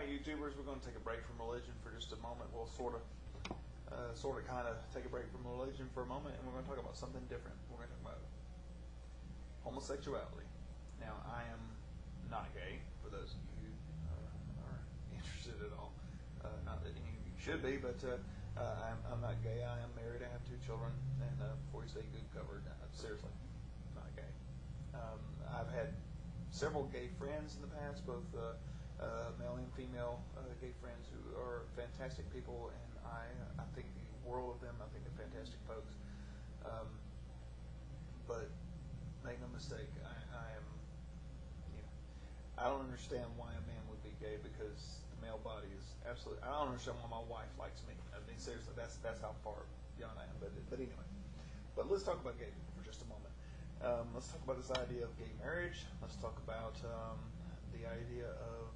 right, YouTubers, we're going to take a break from religion for just a moment. We'll sort of kind of take a break from religion for a moment, and we're going to talk about something different. We're going to talk about homosexuality. Now, I am not gay, for those of you who are interested at all. Not that any of you should be, but I'm not gay. I am married. I have 2 children, and before you say good covered, seriously, not gay. I've had several gay friends in the past, both male and female gay friends who are fantastic people, and I think the world of them. I think they're fantastic folks. But make no mistake, I am, I don't understand why a man would be gay, because the male body is absolutely. I don't understand why my wife likes me. I mean, seriously, that's how far beyond I am. But anyway, but let's talk about gay people for just a moment. Let's talk about this idea of gay marriage. Let's talk about the idea of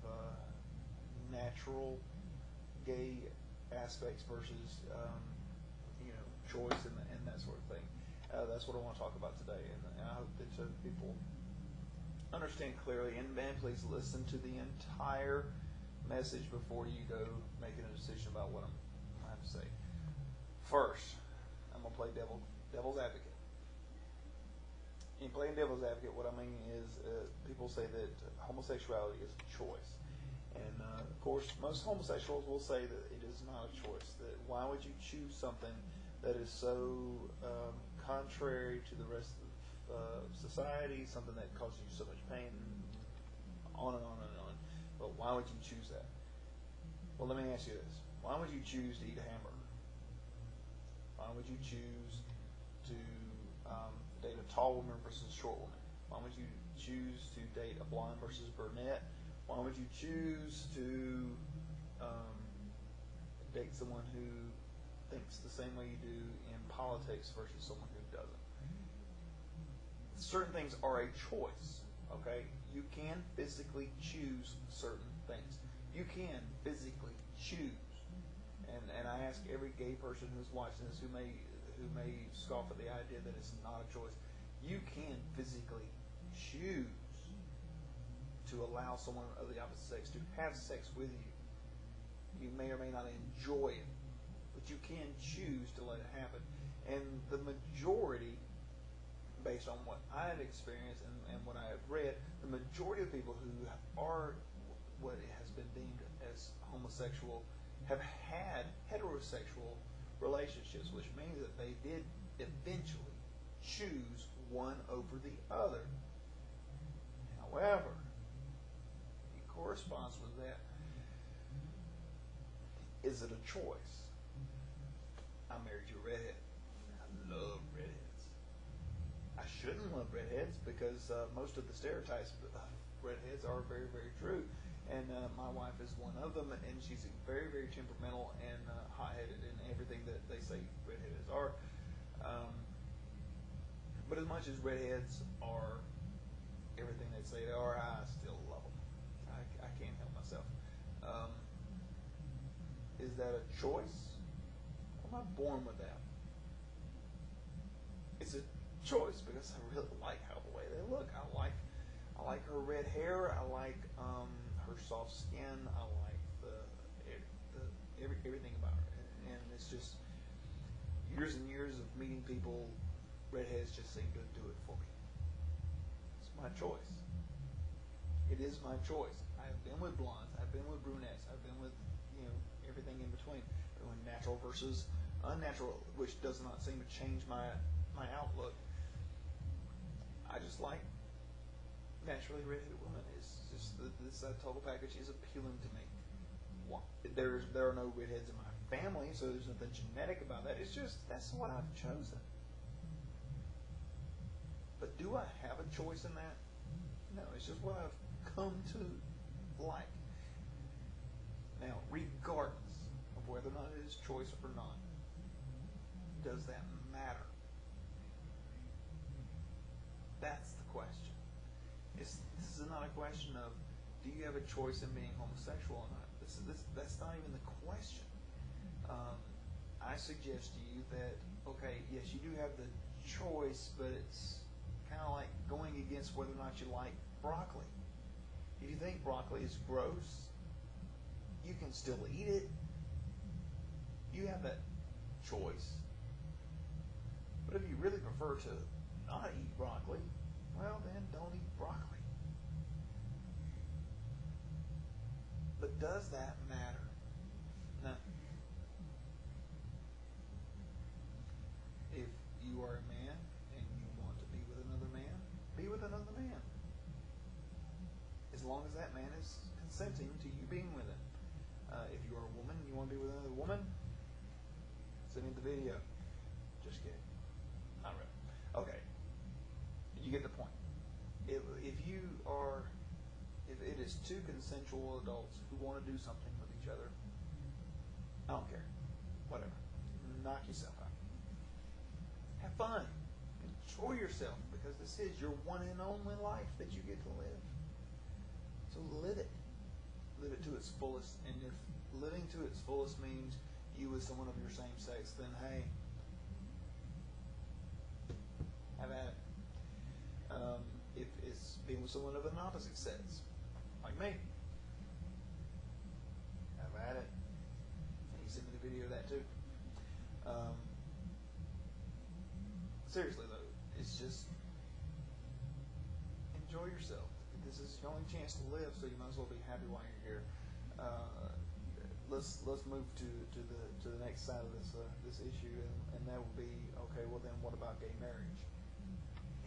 natural gay aspects versus choice and that sort of thing. That's what I want to talk about today, and I hope that people understand clearly. And man, please listen to the entire message before you go making a decision about what I have to say. First, I'm going to play devil's advocate. In playing devil's advocate, what I mean is people say that homosexuality is a choice. And, of course, most homosexuals will say that it is not a choice. That why would you choose something that is so contrary to the rest of society, something that causes you so much pain, on and on and on. But why would you choose that? Well, let me ask you this. Why would you choose to eat a hamburger? Why would you choose to date a tall woman versus a short woman? Why would you choose to date a blonde versus brunette? Why would you choose to date someone who thinks the same way you do in politics versus someone who doesn't? Certain things are a choice, okay? You can physically choose certain things. You can physically choose. And I ask every gay person who's watching this who may scoff at the idea that it's not a choice. You can physically choose to allow someone of the opposite sex to have sex with you. You may or may not enjoy it, but you can choose to let it happen. And the majority, based on what I have experienced and what I have read, the majority of people who are what has been deemed as homosexual have had heterosexual relationships, which means that they did eventually choose one over the other. However, in correspondence with that, is it a choice? I married you a redhead. I love redheads. I shouldn't love redheads because most of the stereotypes of redheads are very, very true. And my wife is one of them, and she's very, very temperamental and hot-headed in everything that they say redheads are. But as much as redheads are everything they say they are, I still love them. I can't help myself. Is that a choice? I'm not born with that. It's a choice because I really like how the way they look. I like her red hair. I like her soft skin. I like everything about her. And it's just years and years of meeting people. Redheads just seem to do it for me. It's my choice. It is my choice. I've been with blondes. I've been with brunettes. I've been with everything in between. Natural versus unnatural, which does not seem to change my outlook. I just like naturally redheaded women. It's just this total package is appealing to me. There are no redheads in my family, so there's nothing genetic about that. It's just that's what I've chosen. But do I have a choice in that? No, it's just what I've come to like. Now, regardless of whether or not it is choice or not, does that matter? That's the question. This is not a question of do you have a choice in being homosexual or not. That's not even the question. I suggest to you that, okay, yes, you do have the choice, but it's kind of like going against whether or not you like broccoli. If you think broccoli is gross, You can still eat it. You have that choice. But if you really prefer to not eat broccoli, well then don't eat broccoli. But does that matter? No. If you are a man and you want to be with another man, be with another man. As long as that man is consenting to you being with him. If you are a woman and you want to be with another woman, send me the video. Just kidding. Not really. Okay. You get the point. If it is two consensual adults who want to do something with each other, I don't care. Whatever. Knock yourself out. Have fun. Enjoy yourself, because this is your one and only life that you get to live. So live it. Live it to its fullest. And if living to its fullest means you with someone of your same sex, then hey, have at it. If it's being with someone of an opposite sex, like me, have at it. And you send me the video of that too. Seriously though, it's just enjoy yourself. This is your only chance to live, so you might as well be happy while you're here. Let's move to the next side of this issue, and that will be, okay, well then what about gay marriage?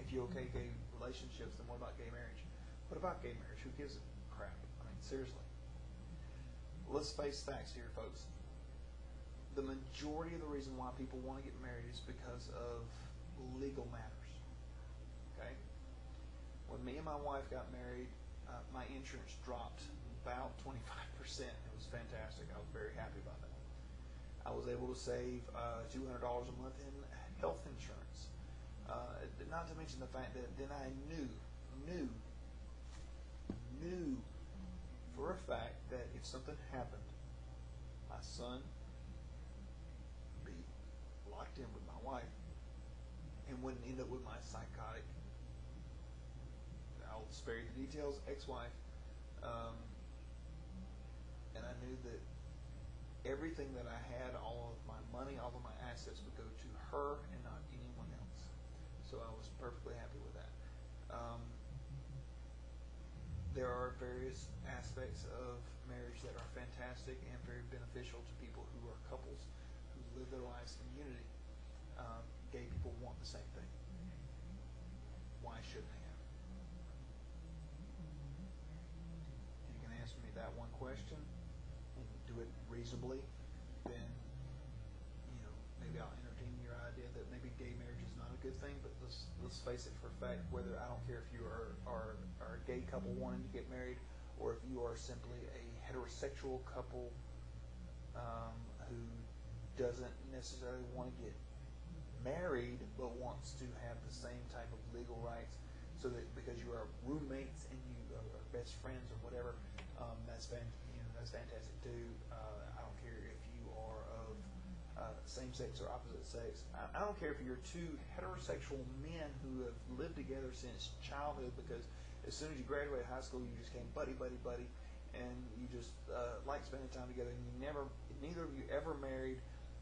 If you okay gay relationships, then what about gay marriage? What about gay marriage? Who gives a crap? I mean, seriously. Let's face facts here, folks. The majority of the reason why people want to get married is because of legal matters. Okay? When me and my wife got married, my insurance dropped about 25%. It was fantastic. I was very happy about that. I was able to save $200 a month in health insurance. Not to mention the fact that then I knew for a fact that if something happened, my son would be locked in with my wife and wouldn't end up with my psychotic, I'll spare you the details, ex-wife. And I knew that everything that I had, all of my money, all of my assets would go to her and not anyone else. So I was perfectly happy with that. There are various aspects of marriage that are fantastic and very beneficial to people who are couples who live their lives in unity. Gay people want the same thing. Why shouldn't they have? If you can answer me that one question and do it reasonably, then maybe I'll entertain your idea that maybe gay marriage is not a good thing. But let's face it for a fact. Whether I don't care if you are a gay couple wanting to get married, or if you are simply a heterosexual couple who doesn't necessarily want to get married but wants to have the same type of legal rights, so that because you are roommates and you are best friends or whatever, that's fantastic too. I don't care if you are of same sex or opposite sex. I don't care if you're two heterosexual men who have lived together since childhood, because as soon as you graduate high school, you just became buddy, and you just like spending time together, and neither of you ever married,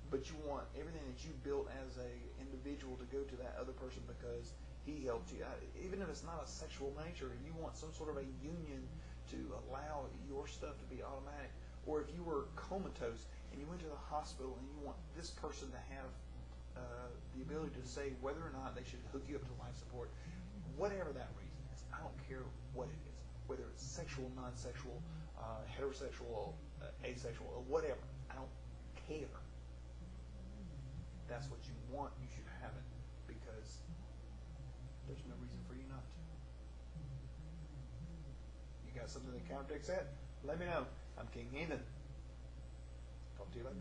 but you want everything that you built as a individual to go to that other person because he helped you out. Even if it's not a sexual nature, you want some sort of a union to allow your stuff to be automatic. Or if you were comatose and you went to the hospital and you want this person to have the ability to say whether or not they should hook you up to life support, whatever that reason is, I don't care what it is, whether it's sexual, non-sexual, heterosexual, asexual, or whatever, I don't care. That's what you want, you should have it, because there's no reason for you not to. You got something that contradicts that? Let me know. I'm King Heathen. Talk to you later.